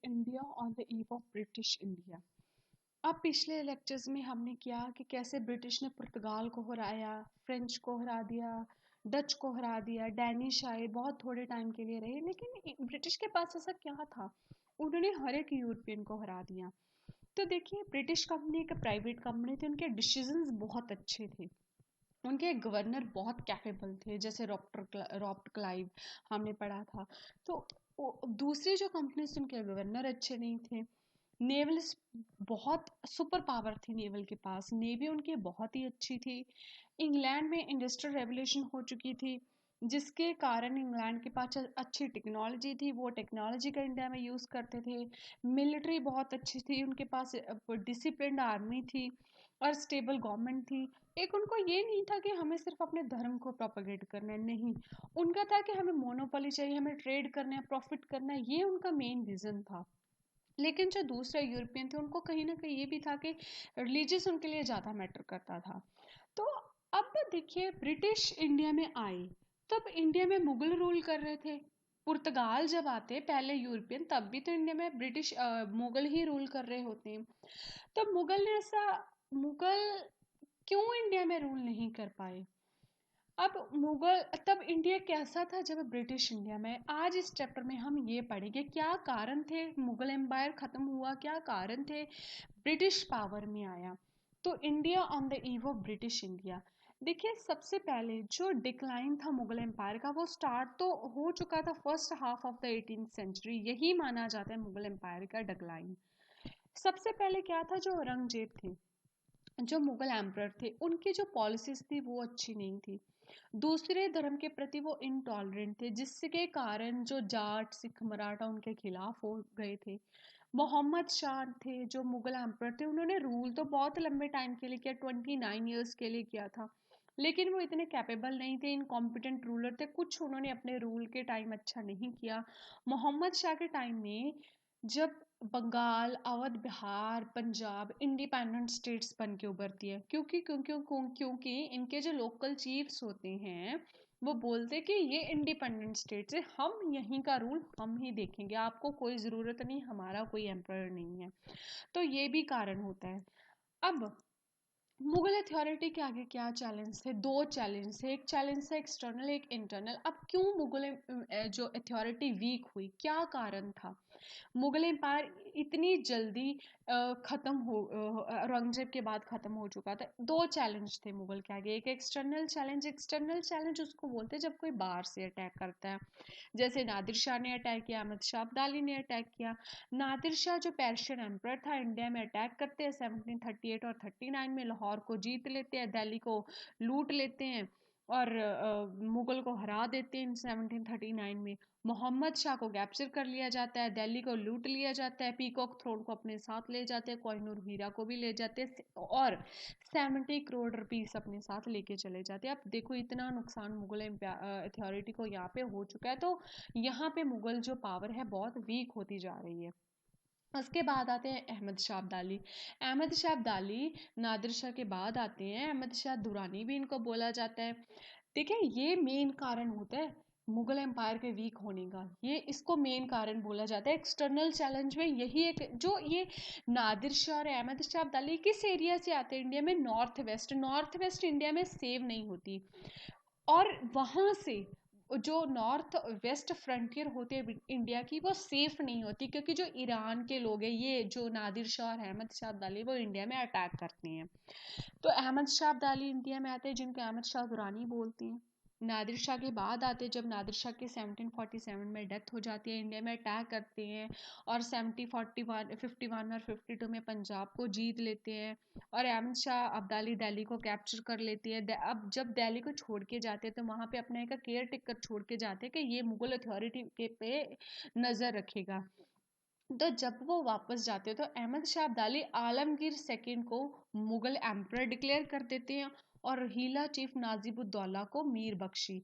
India on the eve of British India. अब पिछले lectures में हमने किया कि कैसे ब्रिटिश ने पुर्तगाल को हराया, फ्रेंच को हरा दिया, डच को हरा दिया, डैनिश आए, बहुत थोड़े टाइम के लिए रहे, लेकिन ब्रिटिश के पास ऐसा क्या था, उन्होंने हर एक यूरोपियन को हरा दिया। तो देखिए, ब्रिटिश कंपनी एक प्राइवेट कंपनी थी, उनके डिसीजंस बहुत अच्छे थे, उनके गवर्नर बहुत कैपेबल थे, जैसे रॉबर्ट क्लाइव हमने पढ़ा था। तो दूसरी जो कंपनीज थी उनके गवर्नर अच्छे नहीं थे। नेवल बहुत सुपर पावर थी, नेवल के पास नेवी उनकी बहुत ही अच्छी थी। इंग्लैंड में इंडस्ट्रियल रेवोल्यूशन हो चुकी थी, जिसके कारण इंग्लैंड के पास अच्छी टेक्नोलॉजी थी, वो टेक्नोलॉजी का इंडिया में यूज़ करते थे। मिलिट्री बहुत अच्छी थी, उनके पास डिसिप्लिन्ड आर्मी थी और स्टेबल गवर्नमेंट थी। एक उनको ये नहीं था कि हमें सिर्फ अपने धर्म को प्रोपेगेट करना है, नहीं, उनका था कि हमें मोनोपोली चाहिए, हमें ट्रेड करना है, प्रॉफिट करना है, ये उनका मेन रीज़न था। लेकिन जो दूसरे यूरोपियन थे उनको कहीं ना कहीं ये भी था कि रिलीजियस उनके लिए ज़्यादा मैटर करता था। तो अब देखिए, ब्रिटिश इंडिया में आए, तब इंडिया में मुगल रूल कर रहे थे। पुर्तगाल जब आते पहले यूरोपियन, तब भी तो इंडिया में ब्रिटिश मुगल ही रूल कर रहे होते हैं। तब मुगल क्यों इंडिया में रूल नहीं कर पाए? अब मुगल तब इंडिया कैसा था जब ब्रिटिश इंडिया में? आज इस चैप्टर में हम ये पढ़ेंगे क्या कारण थे मुगल एम्पायर खत्म हुआ, क्या कारण थे ब्रिटिश पावर में आया। तो India on the eve of British India. देखिए, सबसे पहले जो डिक्लाइन था मुगल एम्पायर का, वो स्टार्ट तो हो चुका था first half of the 18th century, यही माना जाता है मुगल एम्पायर का डिक्लाइन। सबसे पहले क्या था, जो औरंगजेब थे, जो मुगल एम्परर थे, उनकी जो पॉलिसीज थी वो अच्छी नहीं थी। दूसरे धर्म के प्रति वो इनटॉलरेंट थे, जिसके कारण जो जाट सिख मराठा उनके खिलाफ हो गए थे। मोहम्मद शाह थे जो मुगल एम्परर थे, उन्होंने रूल तो बहुत लंबे टाइम के लिए किया, 29 ईयर्स के लिए किया था, लेकिन वो इतने कैपेबल नहीं थे, इनकॉम्पिटेंट रूलर थे, कुछ उन्होंने अपने रूल के टाइम अच्छा नहीं किया। मोहम्मद शाह के टाइम में जब बंगाल, अवध, बिहार, पंजाब इंडिपेंडेंट स्टेट्स बन के उभरती है, क्योंकि इनके जो लोकल चीफ्स होते हैं वो बोलते कि ये इंडिपेंडेंट स्टेट्स है, हम यहीं का रूल हम ही देखेंगे, आपको कोई ज़रूरत नहीं, हमारा कोई एम्पायर नहीं है। तो ये भी कारण होता है। अब मुगल अथॉरिटी के आगे क्या चैलेंज थे? दो चैलेंज थे, एक चैलेंज था एक्सटर्नल, एक इंटरनल। अब क्यों मुगल जो अथॉरिटी वीक हुई, क्या कारण था? मुगल एम्पायर इतनी जल्दी ख़त्म हो औरंगजेब के बाद ख़त्म हो चुका था। दो चैलेंज थे मुगल के आगे, एक एक्सटर्नल चैलेंज उसको बोलते हैं जब कोई बाहर से अटैक करता है, जैसे नादिर शाह ने अटैक किया, अहमद शाह अब्दाली ने अटैक किया। नादिर शाह जो पर्शियन एम्परर था, इंडिया में अटैक करते हैं 1738 और 39 में, लाहौर को जीत लेते हैं, दिल्ली को लूट लेते हैं और मुगल को हरा देते हैं 1739 में। मोहम्मद शाह को कैप्चर कर लिया जाता है, दिल्ली को लूट लिया जाता है, पीकॉक थ्रोन को अपने साथ ले जाते हैं, कोहिनूर हीरा को भी ले जाते हैं और 70 करोड़ रुपीस अपने साथ लेके चले जाते हैं। अब देखो, इतना नुकसान मुगल अथॉरिटी को यहाँ पे हो चुका है, तो यहाँ पे मुगल जो पावर है बहुत वीक होती जा रही है। उसके बाद आते हैं अहमद शाह अब्दाली। अहमद शाह अब्दाली नादिर शाह के बाद आते हैं, अहमद शाह दुरानी भी इनको बोला जाता है। देखिए, ये मेन कारण होता है मुगल एम्पायर के वीक होने का, ये इसको मेन कारण बोला जाता है। एक्सटर्नल चैलेंज में यही एक, जो ये नादिर शाह और अहमद शाह अब्दाली किस एरिया से आते हैं इंडिया में? नॉर्थ वेस्ट इंडिया में सेव नहीं होती, और वहाँ से जो नॉर्थ वेस्ट फ्रंटियर होती है इंडिया की, वो सेफ नहीं होती, क्योंकि जो ईरान के लोग हैं, ये जो नादिर शाह और अहमद शाह अब्दाली, वो इंडिया में अटैक करते हैं। तो अहमद शाह अब्दाली इंडिया में आते हैं, जिनको अहमद शाह दुरानी बोलते हैं। नादिर शाह के बाद आते हैं, जब नादिर शाह की 1747 में डेथ हो जाती है, इंडिया में अटैक करते हैं और 1751 और 52 में पंजाब को जीत लेते हैं और अहमद शाह अब्दाली दिल्ली को कैप्चर कर लेती है। अब जब दिल्ली को छोड़ के जाते हैं तो वहाँ पे अपने एक केयर टेकर छोड़ के जाते हैं कि ये मुगल अथॉरिटी के पे नज़र रखेगा। तो जब वो वापस जाते हैं तो अहमद शाह अब्दाली आलमगीर सेकंड को मुगल एम्परर डिक्लेयर कर देते हैं और हीला चीफ नाजिबुद्दौला को मीर बख्शी।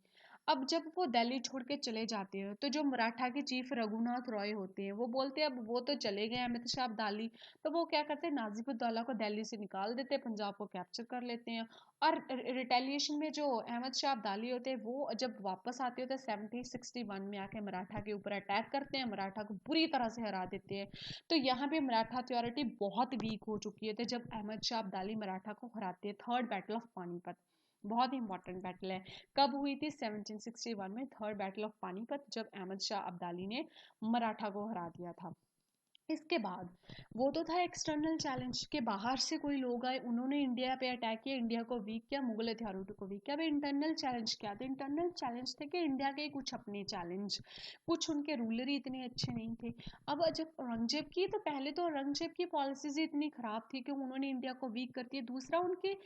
अब जब वो दिल्ली छोड़ के चले जाते हैं तो जो मराठा के चीफ रघुनाथ रॉय होते हैं वो बोलते हैं अब वो तो चले गए अहमद शाह अब्दाली, तो वो क्या करते हैं नाजिबुद्दौला को दिल्ली से निकाल देते हैं, पंजाब को कैप्चर कर लेते हैं। और रिटेलिएशन में जो अहमद शाह अब्दाली होते हैं वो जब वापस आते होते हैं 1761 में आके मराठा के ऊपर अटैक करते हैं, मराठा को बुरी तरह से हरा देते हैं। तो यहाँ पे मराठा अथॉरिटी बहुत वीक हो चुकी है, तो जब अहमद शाह अब्दाली मराठा को हराते हैं, थर्ड बैटल ऑफ पानीपत बहुत ही इंपॉर्टेंट बैटल है। कब हुई थी? 1761 में, थर्ड बैटल ऑफ पानीपत, जब अहमद शाह अब्दाली ने मराठा को हरा दिया था। इसके बाद वो तो था एक्सटर्नल चैलेंज के बाहर से कोई लोग आए, उन्होंने इंडिया पे अटैक किया, इंडिया को वीक किया, मुगल अथॉरिटी को वीक किया। अब इंटरनल चैलेंज क्या थे? इंटरनल चैलेंज थे कि इंडिया के कुछ अपने चैलेंज, कुछ उनके रूलर ही इतने अच्छे नहीं थे। अब जब औरंगजेब की, तो पहले तो औरंगजेब की पॉलिसीज ही इतनी खराब थी कि उन्होंने इंडिया को वीक कर दिया। दूसरा, उनके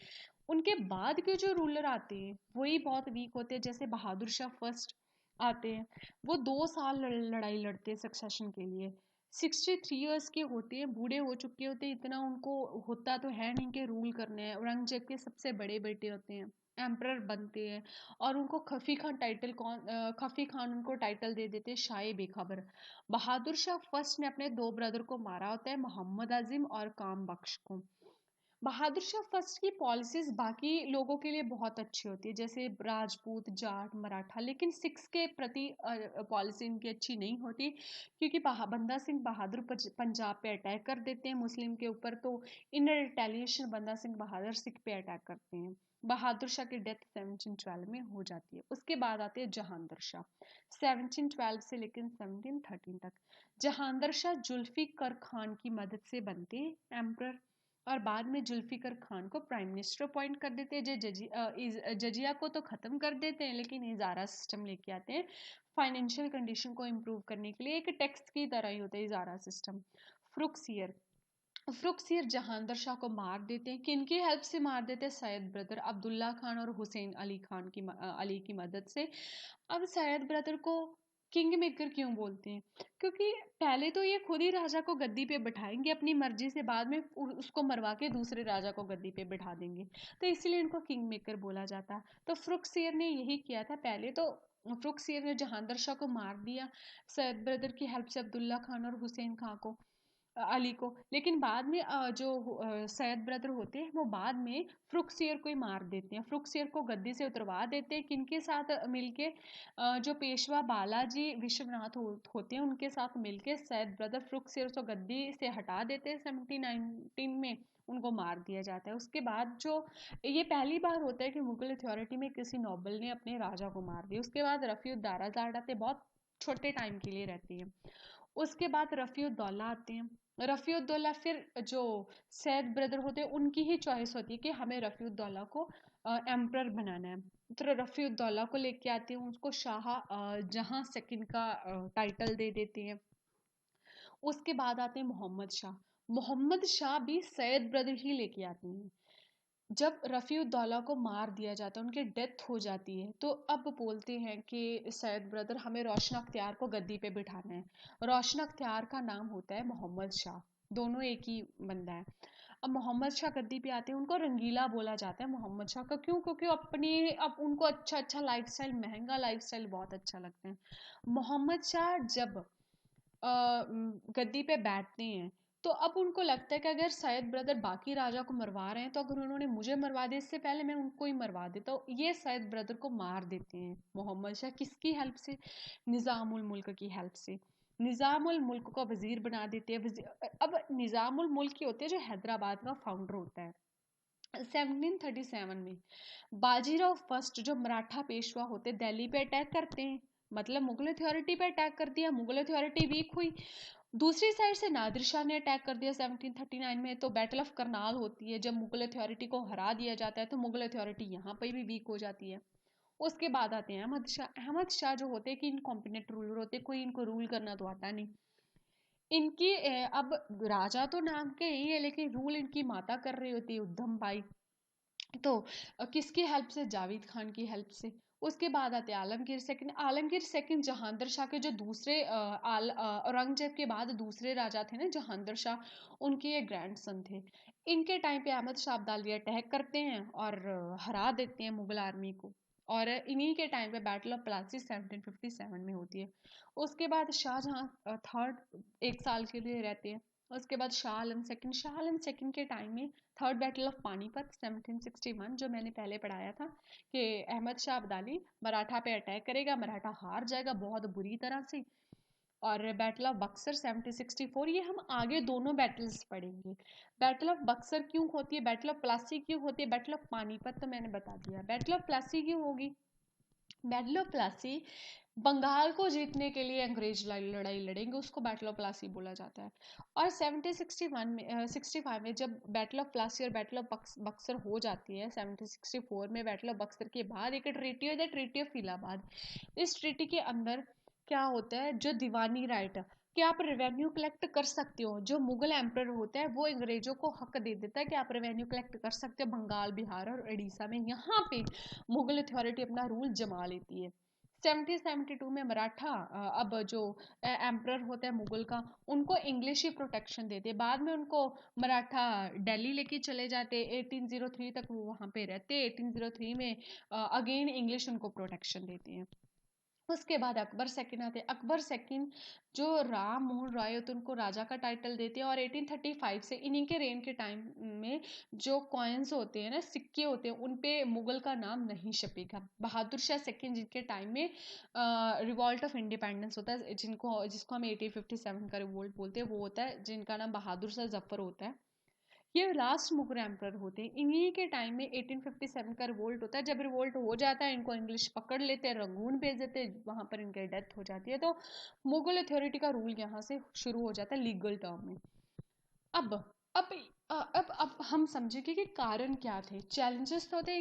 उनके बाद के जो रूलर आते हैं वही बहुत वीक होते हैं। जैसे बहादुर शाह फर्स्ट आते हैं, वो 2 साल लड़ाई लड़ते हैं सक्सेशन के लिए, 63 ईयर्स के होते हैं, बूढ़े हो चुके होते हैं, इतना उनको होता तो है नहीं कि रूल करने हैं। औरंगजेब के सबसे बड़े बेटे होते हैं, एम्परर बनते हैं, और उनको खफी खान टाइटल खफी खान उनको टाइटल दे देते हैं शाह बेखबर। बहादुर शाह फर्स्ट ने अपने 2 ब्रदर को मारा होता है, मोहम्मद आजिम और काम बख्श को। बहादुर शाह फर्स्ट की पॉलिसीज बाकी लोगों के लिए बहुत अच्छी होती है, जैसे राजपूत, जाट, मराठा, लेकिन सिख्स के प्रति पॉलिसी इनकी अच्छी नहीं होती, क्योंकि बंदा सिंह बहादुर पंजाब पे अटैक कर देते हैं मुस्लिम के ऊपर, तो इन रिटेलिएशन बंदा सिंह बहादुर सिख पे अटैक करते हैं। बहादुर शाह की डेथ 1712 में हो जाती है। उसके बाद आते हैं जहांगीर शाह, 1712 से लेकर 1713 तक। जहांगीर शाह जुल्फिकार खान की मदद से बनते हैं एम्परर, और बाद में जुल्फिकार खान को प्राइम मिनिस्टर अपॉइंट कर देते हैं। जजिया को तो ख़त्म कर देते हैं, लेकिन इजारा सिस्टम लेके आते हैं फाइनेंशियल कंडीशन को इम्प्रूव करने के लिए, एक टैक्स की तरह ही होता है इजारा सिस्टम। फ्रुक्सियर फ्रुक्सियर जहांगीर शाह को मार देते हैं, किनकी हेल्प से मार देते हैं? सैयद ब्रदर अब्दुल्ला खान और हुसैन अली खान की अली की मदद से। अब सैयद ब्रदर को किंग मेकर क्यों बोलते हैं? क्योंकि पहले तो ये खुद ही राजा को गद्दी पे बिठाएंगे अपनी मर्जी से, बाद में उसको मरवा के दूसरे राजा को गद्दी पे बिठा देंगे, तो इसलिए इनको किंग मेकर बोला जाता है। तो फ्रुक्सियर ने यही किया था। पहले तो फ्रुक्सियर ने जहांगीर शाह को मार दिया सैयद ब्रदर की हेल्प से, अब्दुल्ला खान और हुसैन खां को, अली को, लेकिन बाद में जो सैयद ब्रदर होते हैं वो बाद में फ्रुक्सियर को ही मार देते हैं, फ्रुक्सियर को गद्दी से उतरवा देते हैं। किनके साथ मिलके? जो पेशवा बालाजी विश्वनाथ होते हैं उनके साथ मिलके सैयद ब्रदर फ्रुक्सियर को गद्दी से हटा देते हैं 1719 में, उनको मार दिया जाता है। उसके बाद जो ये पहली बार होता है कि मुगल अथॉरिटी में किसी नोबल ने अपने राजा को मार दिया। उसके बाद रफ़ीउद्दौला आते, बहुत छोटे टाइम के लिए रहती है। उसके बाद रफ़ीउद्दौला आते हैं। रफ़ीउद्दौला फिर जो सैयद ब्रदर होते हैं उनकी ही चॉइस होती है कि हमें रफ़ीउद्दौला को एम्परर बनाना है, तो रफ़ीउद्दौला को लेके आते हैं, उसको शाह जहां सेकंड का टाइटल दे देते हैं। उसके बाद आते हैं मोहम्मद शाह। मोहम्मद शाह भी सैयद ब्रदर ही लेके आते हैं। जब रफ़ीउद्दौला को मार दिया जाता है, उनकी डेथ हो जाती है, तो अब बोलते हैं कि सैयद ब्रदर हमें रोशन अख्तियार को गद्दी पे बिठाना है। रोशन अख्तियार का नाम होता है मोहम्मद शाह, दोनों एक ही बंदा है। अब मोहम्मद शाह गद्दी पे आते हैं, उनको रंगीला बोला जाता है मोहम्मद शाह का, क्यों? क्योंकि अपनी अब उनको अच्छा अच्छा लाइफस्टाइल, महंगा लाइफस्टाइल बहुत अच्छा लगता है। मोहम्मद शाह जब गद्दी पे बैठते हैं, तो अब उनको लगता है कि अगर सैयद ब्रदर बाकी राजा को मरवा रहे हैं, तो अगर उन्होंने मुझे मरवा दिया, इससे पहले मैं उनको ही मरवा देता हूँ। ये सैयद ब्रदर को मार देते हैं मोहम्मद शाह, किसकी हेल्प से? निज़ामुल मुल्क की हेल्प से। निज़ामुल मुल्क को वजीर बना देते हैं। अब निज़ामुल मुल्क ही होते हैं जो हैदराबाद का फाउंडर होता है। 1737 में बाजीराव फर्स्ट जो मराठा पेशवा होते दिल्ली पे अटैक करते हैं, मतलब मुगल अथॉरिटी पे अटैक कर दिया, मुगल अथॉरिटी वीक हुई। दूसरी साइड से नादिर शाह ने अटैक कर दिया 1739 में, तो बैटल ऑफ करनाल होती है, जब मुगल अथॉरिटी को हरा दिया जाता है, तो मुगल अथॉरिटी यहाँ पर भी वीक हो जाती है। उसके बाद आते हैं अहमद शाह। अहमद शाह जो होते हैं कि इनकॉम्पिटेंट रूलर होते, कोई इनको रूल करना तो आता नहीं। इनकी अब राजा तो नाम के ही है, लेकिन रूल इनकी माता कर रही होती है, उद्धम बाई। तो किसकी हेल्प से? जावेद खान की हेल्प से। उसके बाद आते हैं आलमगीर सेकंड। आलमगीर सेकंड जहांगीर शाह के जो दूसरे औरंगजेब के बाद दूसरे राजा थे ना जहांगीर शाह, उनके ये ग्रैंडसन थे। इनके टाइम पे अहमद शाह अब्दाली अटैक करते हैं और हरा देते हैं मुगल आर्मी को। और इन्हीं के टाइम पे बैटल ऑफ प्लासी 1757 में होती है। उसके बाद शाहजहाँ थर्ड 1 साल के लिए रहते हैं। उसके बाद शाह आलम सेकंड के टाइम में थर्ड बैटल ऑफ पानीपत 1761, जो मैंने पहले पढ़ाया था कि अहमद शाह अब्दाली मराठा पे अटैक करेगा, मराठा हार जाएगा बहुत बुरी तरह से। और बैटल ऑफ बक्सर 1764, ये हम आगे दोनों बैटल्स पढ़ेंगे। बैटल ऑफ बक्सर क्यों होती है, बैटल ऑफ प्लासी क्यों होती है, बैटल ऑफ पानीपत तो मैंने बता दिया। बैटल ऑफ प्लासी क्यों होगी, बैटल ऑफ प्लासी बंगाल को जीतने के लिए अंग्रेज लड़ाई लड़ेंगे, उसको बैटल ऑफ प्लासी बोला जाता है। और 1761 में 65 में जब बैटल ऑफ प्लासी और बैटल ऑफ बक्सर हो जाती है, 1764 में बैटल ऑफ बक्सर के बाद एक ट्रीटी है, द ट्रीटी ऑफ इलाहाबाद। इस ट्रीटी के अंदर क्या होता है, जो दीवानी राइट कि आप रेवेन्यू कलेक्ट कर सकते हो, जो मुगल एम्पर होता है वो अंग्रेजों को हक दे देता है कि आप रेवेन्यू कलेक्ट कर सकते हो बंगाल, बिहार और उड़ीसा में। यहाँ पे मुगल अथॉरिटी अपना रूल जमा लेती है। 1772 में मराठा अब जो एम्पर होता है मुगल का, उनको इंग्लिश ही प्रोटेक्शन देते हैं। बाद में उनको मराठा दिल्ली लेके चले जाते, 1803 तक वो वहाँ पे रहते। 1803 में अगेन इंग्लिश उनको प्रोटेक्शन देती है। उसके बाद अकबर सेकंड आते हैं। अकबर सेकंड जो राम मोहन रॉय होते हैं उनको राजा का टाइटल देते हैं। और 1835 से इन्हीं के रेन के टाइम में जो कॉइन्स होते हैं ना, सिक्के होते हैं, उन पे मुगल का नाम नहीं छपेगा। बहादुर शाह सेकंड जिनके टाइम में रिवॉल्ट ऑफ इंडिपेंडेंस होता है, जिसको हम 1857 का रिवोल्ट बोलते हैं, वो होता है जिनका नाम बहादुर शाह जफर होता है। ये लास्ट मुगल एम्पर होते हैं। इन्हीं के टाइम में 1857 का रिवोल्ट होता है। जब रिवोल्ट हो जाता है, इनको इंग्लिश पकड़ लेते हैं, रंगून भेज देते हैं, वहां पर इनकी डेथ हो जाती है। तो मुगल अथॉरिटी का रूल यहाँ से शुरू हो जाता है लीगल टर्म में। अब अब अब हम समझेंगे कि कारण क्या थे। चैलेंजेस तो थे,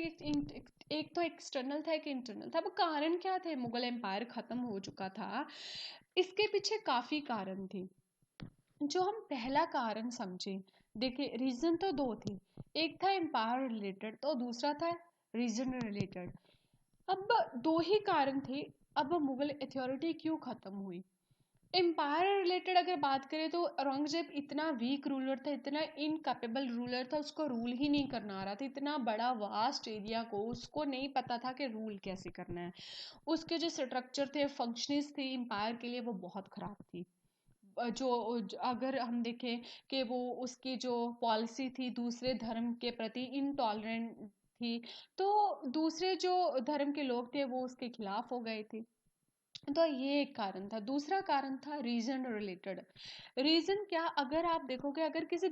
एक तो एक्सटर्नल था, एक इंटरनल था। अब कारण क्या थे, मुगल एम्पायर खत्म हो चुका था, इसके पीछे काफी कारण थे। जो हम पहला कारण समझे, देखिए रीजन तो दो थे, एक था एम्पायर रिलेटेड तो दूसरा था रीजन रिलेटेड। अब दो ही कारण थे। अब मुगल अथॉरिटी क्यों खत्म हुई, एम्पायर रिलेटेड अगर बात करें तो औरंगजेब इतना वीक रूलर था, इतना इनकैपेबल रूलर था, उसको रूल ही नहीं करना आ रहा था। इतना बड़ा वास्ट एरिया को उसको नहीं पता था कि रूल कैसे करना है। उसके जो स्ट्रक्चर थे, फंक्शनिंग थी एम्पायर के लिए, वो बहुत खराब थी। अगर हम देखें कि वो उसकी जो पॉलिसी थी दूसरे धर्म के प्रति इनटॉलरेंट थी, तो दूसरे जो धर्म के लोग थे वो उसके खिलाफ हो गए थे। तो ये एक कारण था। दूसरा कारण था रीजन रिलेटेड। रीजन क्या, अगर आप देखोगे अगर किसी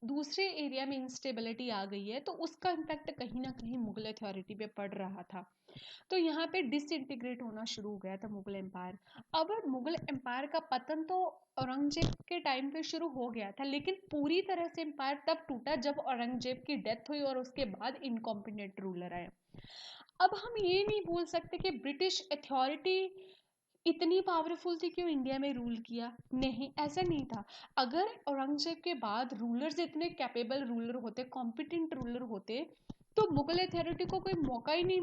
दूसरे एरिया में इंस्टेबिलिटी आ गई है तो उसका इम्पैक्ट कहीं ना कहीं मुगल अथॉरिटी पे पड़ रहा था। तो यहाँ पे डिसइंटीग्रेट होना शुरू हो गया था मुगल एम्पायर। अब मुगल एम्पायर का पतन तो औरंगजेब के टाइम पे शुरू हो गया था, लेकिन पूरी तरह से एम्पायर तब टूटा जब औरंगजेब की डेथ हुई और उसके बाद इनकॉम्पिटेंट रूलर आए। अब हम ये नहीं बोल सकते कि ब्रिटिश अथॉरिटी इतनी पावरफुल थी क्यों इंडिया में रूल किया, नहीं ऐसा नहीं था। अगर औरंगजेब के बाद रूलर्स इतने कैपेबल रूलर होते, कॉम्पिटेंट रूलर होते, तो मुगल अथॉरिटी को कोई मौका ही नहीं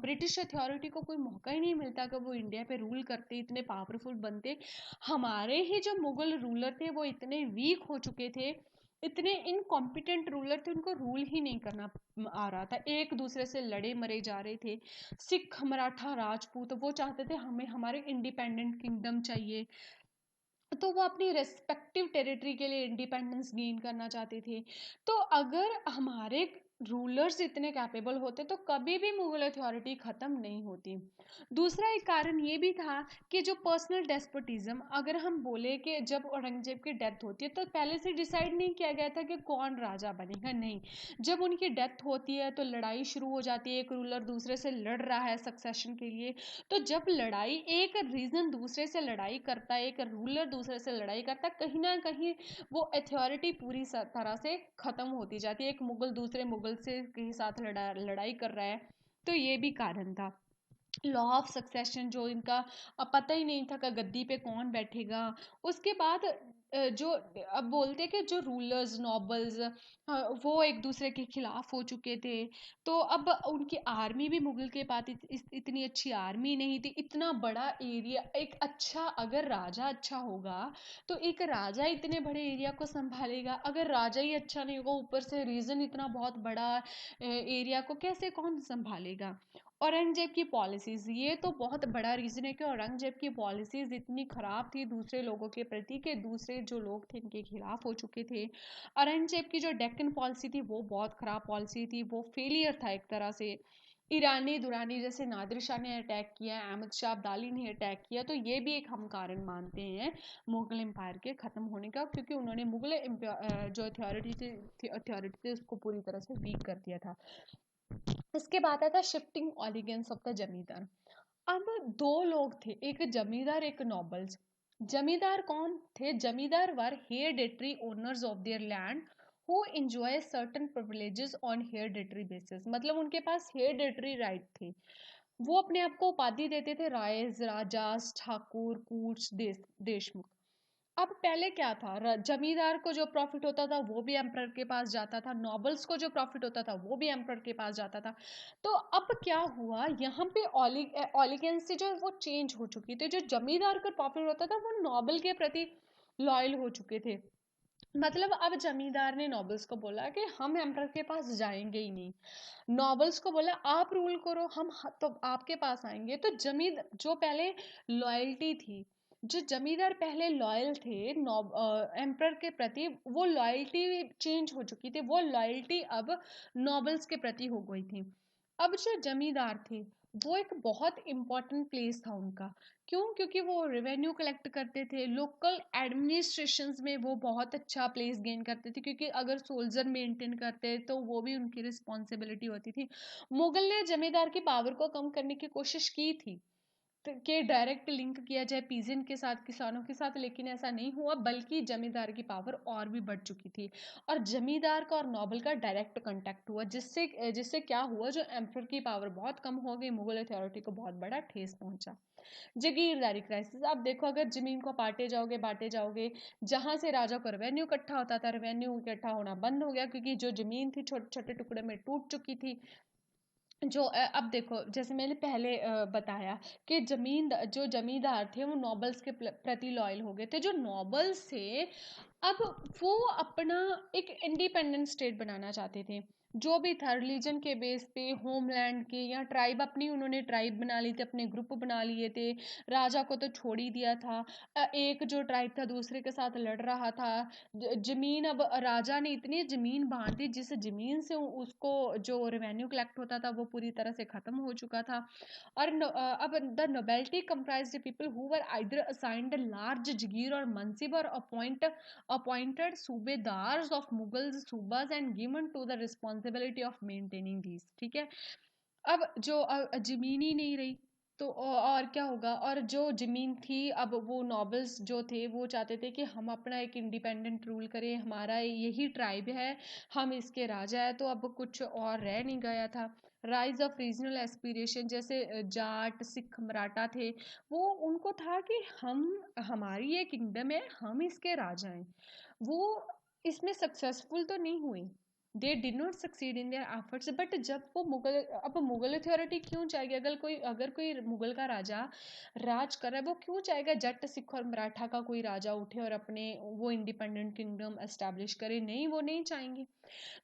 ब्रिटिश अथॉरिटी को कोई मौका ही नहीं मिलता कि वो इंडिया पे रूल करते, इतने पावरफुल बनते। हमारे ही जो मुगल रूलर थे वो इतने वीक हो चुके थे, इतने इनकॉम्पिटेंट रूलर थे, उनको रूल ही नहीं करना आ रहा था, एक दूसरे से लड़े मरे जा रहे थे। सिख, मराठा, राजपूत वो चाहते थे हमें हमारे इंडिपेंडेंट किंगडम चाहिए, तो वो अपनी रेस्पेक्टिव टेरिटरी के लिए इंडिपेंडेंस गेन करना चाहते थे। तो अगर हमारे रूलर्स इतने कैपेबल होते तो कभी भी मुगल अथॉरिटी खत्म नहीं होती। दूसरा एक कारण ये भी था कि जो पर्सनल डेस्पोटिज्म, अगर हम बोले कि जब औरंगजेब की डेथ होती है तो पहले से डिसाइड नहीं किया गया था कि कौन राजा बनेगा, नहीं। जब उनकी डेथ होती है तो लड़ाई शुरू हो जाती है, एक रूलर दूसरे से लड़ रहा है सक्सेशन के लिए। तो जब लड़ाई, एक रीजन दूसरे से लड़ाई करता है, एक रूलर दूसरे से लड़ाई करता है, कहीं ना कहीं वो अथॉरिटी पूरी तरह से खत्म होती जाती है। एक मुगल दूसरे मुगल से के साथ लड़ाई कर रहा है, तो ये भी कारण था। लॉ ऑफ सक्सेशन जो इनका पता ही नहीं था कि गद्दी पे कौन बैठेगा। उसके बाद जो अब बोलते हैं कि जो रूलर्स नॉबल्स वो एक दूसरे के खिलाफ हो चुके थे। तो अब उनकी आर्मी भी मुगल के पास इतनी अच्छी आर्मी नहीं थी, इतना बड़ा एरिया। एक अच्छा अगर राजा अच्छा होगा तो एक राजा इतने बड़े एरिया को संभालेगा, अगर राजा ही अच्छा नहीं होगा ऊपर से रीजन इतना बहुत बड़ा एरिया को कैसे कौन संभालेगा। औरंगजेब की पॉलिसीज, ये तो बहुत बड़ा रीजन है कि औरंगजेब की पॉलिसीज इतनी खराब थी दूसरे लोगों के प्रति कि दूसरे जो लोग थे इनके खिलाफ हो चुके थे। औरंगजेब की जो डेक्कन पॉलिसी थी वो बहुत खराब पॉलिसी थी, वो फेलियर था एक तरह से। ईरानी दुरानी जैसे नादिर शाह ने अटैक किया, अहमद शाह अब्दाली ने अटैक किया, तो ये भी एक हम कारण मानते हैं मुगल एम्पायर के ख़त्म होने का, क्योंकि उन्होंने मुगल जो अथॉरिटी थी उसको पूरी तरह से वीक कर दिया था। इसके बाद आता शिफ्टिंग ऑलिगेंस ऑफ द जमींदार। अब दो लोग थे, एक जमींदार एक नॉबल्स। जमींदार कौन थे? Zamindar were hereditary owners of their land who enjoy certain privileges on hereditary basis, मतलब उनके पास हेरिडेटरी राइट थे। वो अपने आप को उपाधि देते थे रायज, राजास, ठाकुर, कूट्स, देशमुख। अब पहले क्या था, जमींदार को जो प्रॉफिट होता था वो भी एम्परर के पास जाता था, नॉबल्स को जो प्रॉफिट होता था वो भी एम्परर के पास जाता था। तो अब क्या हुआ यहाँ पे, ऑलिगेंसी जो है वो चेंज हो चुकी थी। जो जमींदार को प्रॉफिट होता था वो नॉबल के प्रति लॉयल हो चुके थे। मतलब अब जमींदार ने नॉबल्स को बोला कि हम एम्परर के पास जाएंगे ही नहीं, नॉबल्स को बोला आप रूल करो, हम तो आपके पास आएंगे। तो जमीन जो पहले लॉयल्टी थी, जो जमींदार पहले लॉयल थे एम्परर के प्रति, वो लॉयल्टी चेंज हो चुकी थी, वो लॉयल्टी अब नॉबल्स के प्रति हो गई थी। अब जो जमींदार थे वो एक बहुत इंपॉर्टेंट प्लेस था उनका। क्यों? क्योंकि वो रेवेन्यू कलेक्ट करते थे, लोकल एडमिनिस्ट्रेशंस में वो बहुत अच्छा प्लेस गेन करते थे, क्योंकि अगर सोल्जर मेंटेन करते तो वो भी उनकी रिस्पॉन्सिबिलिटी होती थी। मुगल ने जमींदार की पावर को कम करने की कोशिश की थी कि डायरेक्ट लिंक किया जाए पीजेंट के साथ, किसानों के साथ, लेकिन ऐसा नहीं हुआ, बल्कि जमींदार की पावर और भी बढ़ चुकी थी। और जमींदार का और नॉबल का डायरेक्ट कांटेक्ट हुआ, जिससे जिससे क्या हुआ, जो एम्परर की पावर बहुत कम हो गई, मुगल अथॉरिटी को बहुत बड़ा ठेस पहुंचा। जागीरदारी क्राइसिस, आप देखो अगर जमीन को बांटे जाओगे, जहां से राजा को रेवेन्यू इकट्ठा होता था, रेवेन्यू इकट्ठा होना बंद हो गया, क्योंकि जो जमीन थी छोटे छोटे टुकड़े में टूट चुकी थी। जो अब देखो जैसे मैंने पहले बताया कि जो जमींदार थे वो नॉबल्स के प्रति लॉयल हो गए थे। जो नॉबल्स थे अब वो अपना एक इंडिपेंडेंट स्टेट बनाना चाहते थे। जो भी था रिलीजन के बेस पे, होमलैंड के, या ट्राइब, अपनी उन्होंने ट्राइब बना ली थी, अपने ग्रुप बना लिए थे। राजा को तो छोड़ ही दिया था। एक जो ट्राइब था दूसरे के साथ लड़ रहा था। जमीन, अब राजा ने इतनी जमीन बांट दी जिस जमीन से उसको जो रेवेन्यू कलेक्ट होता था वो पूरी तरह से खत्म हो चुका था। और अब the nobility comprised people who were either assigned a large Jagir और मनसिब, और appointed सूबेदार्स of Mughal subas and given to the responsibility of maintaining these। ठीक है, अब जो जमीन ही नहीं रही तो और क्या होगा। और जो जमीन थी, अब वो नॉबल्स जो थे वो चाहते थे कि हम अपना एक इंडिपेंडेंट रूल करें, हमारा यही ट्राइब है, हम इसके राजा है। तो अब कुछ और रह नहीं गया था। राइज ऑफ रीजनल एस्पिरेशन, जैसे जाट, सिख, मराठा थे, वो उनको था कि हमारी ये किंगडम है, हम इसके राजा हैं। वो इसमें सक्सेसफुल तो नहीं हुए, they did not succeed in their efforts. But जब वो मुगल अथॉरिटी क्यों चाहेगी, अगर कोई मुगल का राजा राज कर रहा है, वो क्यों चाहेगा जट, सिख और मराठा का कोई राजा उठे और अपने वो इंडिपेंडेंट किंगडम एस्टैब्लिश करे? नहीं, वो नहीं चाहेंगे।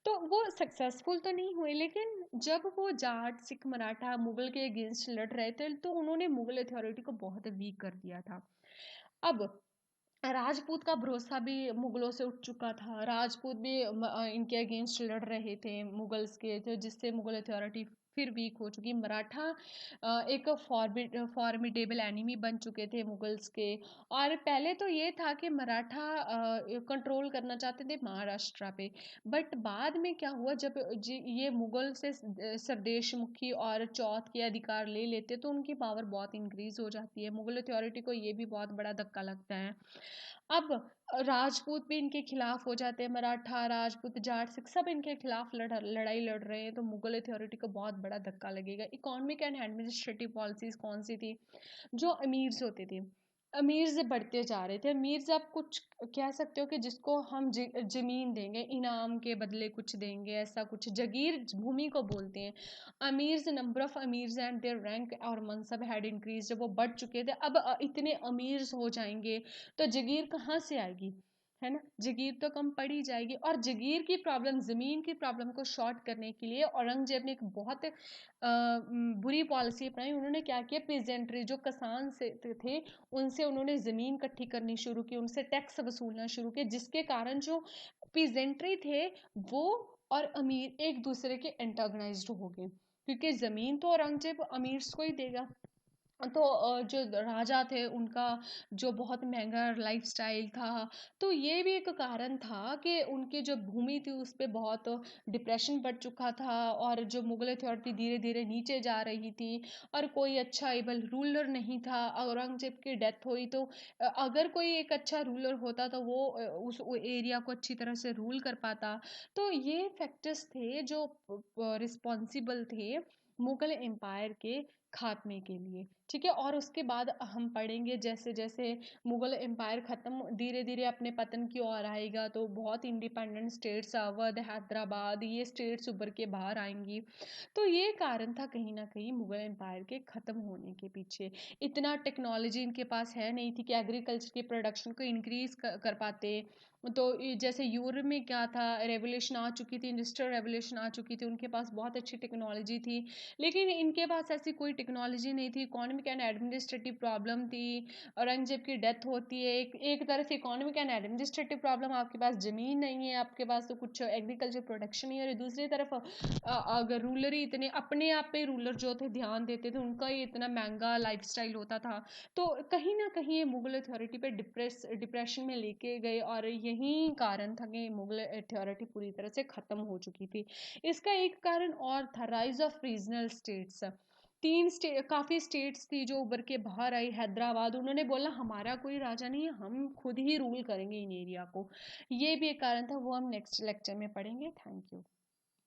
तो वो सक्सेसफुल तो नहीं हुए, लेकिन जब वो जाट, सिख, मराठा मुगल के अगेंस्ट लड़ रहे थे तो उन्होंने मुगल अथॉरिटी को बहुत वीक कर दिया था। अब राजपूत का भरोसा भी मुगलों से उठ चुका था, राजपूत भी इनके अगेंस्ट लड़ रहे थे मुगल्स के, तो जिससे मुगल अथॉरिटी फिर वीक हो चुकी। मराठा एक फॉर्मिडेबल एनिमी बन चुके थे मुगल्स के। और पहले तो ये था कि मराठा कंट्रोल करना चाहते थे महाराष्ट्र पे, बट बाद में क्या हुआ, जब ये मुगल से सरदेश मुखी और चौथ के अधिकार ले लेते तो उनकी पावर बहुत इंक्रीज हो जाती है। मुगल अथॉरिटी को ये भी बहुत बड़ा धक्का लगता है। अब राजपूत भी इनके खिलाफ हो जाते हैं, मराठा, राजपूत, जाट, सिख सब इनके खिलाफ लड़ाई लड़ रहे हैं, तो मुगल अथॉरिटी को बहुत बड़ा धक्का लगेगा। इकोनॉमिक एंड एडमिनिस्ट्रेटिव पॉलिसीज कौन सी थी? जो अमीर्स होते थे, अमीर्स बढ़ते जा रहे थे। अमीर्स आप कुछ कह सकते हो कि जिसको हम जमीन देंगे, इनाम के बदले कुछ देंगे, ऐसा कुछ जगीर भूमि को बोलते हैं। Amirs, number of amirs and their rank और मनसब हैड इंक्रीज, जब वो बढ़ चुके थे। अब इतने अमीर्स हो जाएंगे तो जगीर कहाँ से आएगी? है ना, जगीर तो कम पड़ ही जाएगी। और जगीर की प्रॉब्लम, ज़मीन की प्रॉब्लम को शॉर्ट करने के लिए औरंगजेब ने एक बहुत बुरी पॉलिसी अपनाई। उन्होंने क्या किया, पीजेंट्री जो किसान से थे उनसे उन्होंने ज़मीन इकट्ठी करनी शुरू की, उनसे टैक्स वसूलना शुरू किया, जिसके कारण जो पीजेंट्री थे वो और अमीर एक दूसरे के एंटागनाइज्ड हो गए, क्योंकि ज़मीन तो औरंगजेब अमीर को ही देगा। तो जो राजा थे उनका जो बहुत महंगा लाइफस्टाइल था, तो ये भी एक कारण था कि उनकी जो भूमि थी उस पे बहुत डिप्रेशन बढ़ चुका था, और जो मुगल अथॉरिटी धीरे धीरे नीचे जा रही थी, और कोई अच्छा एबल रूलर नहीं था। औरंगजेब की डेथ हुई तो अगर कोई एक अच्छा रूलर होता तो वो उस एरिया को अच्छी तरह से रूल कर पाता। तो ये फैक्टर्स थे जो रिस्पॉन्सिबल थे मुगल एम्पायर के खात्मे के लिए। ठीक है, और उसके बाद हम पढ़ेंगे जैसे जैसे मुगल एम्पायर ख़त्म धीरे धीरे अपने पतन की ओर आएगा, तो बहुत इंडिपेंडेंट स्टेट्स अवध, हैदराबाद, ये स्टेट्स उभर के बाहर आएंगी। तो ये कारण था कहीं ना कहीं मुगल एम्पायर के ख़त्म होने के पीछे। इतना टेक्नोलॉजी इनके पास है नहीं थी कि एग्रीकल्चर की प्रोडक्शन को इंक्रीज कर पाते। तो जैसे यूरोप में क्या था, रेवोल्यूशन आ चुकी थी, इंडस्ट्रियल रेवोल्यूशन आ चुकी थी, उनके पास बहुत अच्छी टेक्नोलॉजी थी, लेकिन इनके पास ऐसी कोई टेक्नोलॉजी नहीं थी। इकोनॉमिक एंड एडमिनिस्ट्रेटिव प्रॉब्लम थी। औरंगजेब की डेथ होती है, एक तरफ इकोनॉमिक एंड एडमिनिस्ट्रेटिव प्रॉब्लम, आपके पास ज़मीन नहीं है, आपके पास तो कुछ एग्रीकल्चर प्रोडक्शन नहीं है, और दूसरी तरफ अगर रूलर ही इतने अपने आप पे रूलर जो थे ध्यान देते थे, उनका ही इतना महंगा लाइफस्टाइल होता था, तो कहीं ना कहीं ये मुगल अथॉरिटी पे डिप्रेशन में लेके गए, और यही कारण था कि मुगल अथॉरिटी पूरी तरह से ख़त्म हो चुकी थी। इसका एक कारण और था, राइज ऑफ रीजनल स्टेट्स। काफ़ी स्टेट्स थी जो उभर के बाहर आई। हैदराबाद, उन्होंने बोला हमारा कोई राजा नहीं है, हम खुद ही रूल करेंगे इन एरिया को। ये भी एक कारण था, वो हम नेक्स्ट लेक्चर में पढ़ेंगे। Thank you.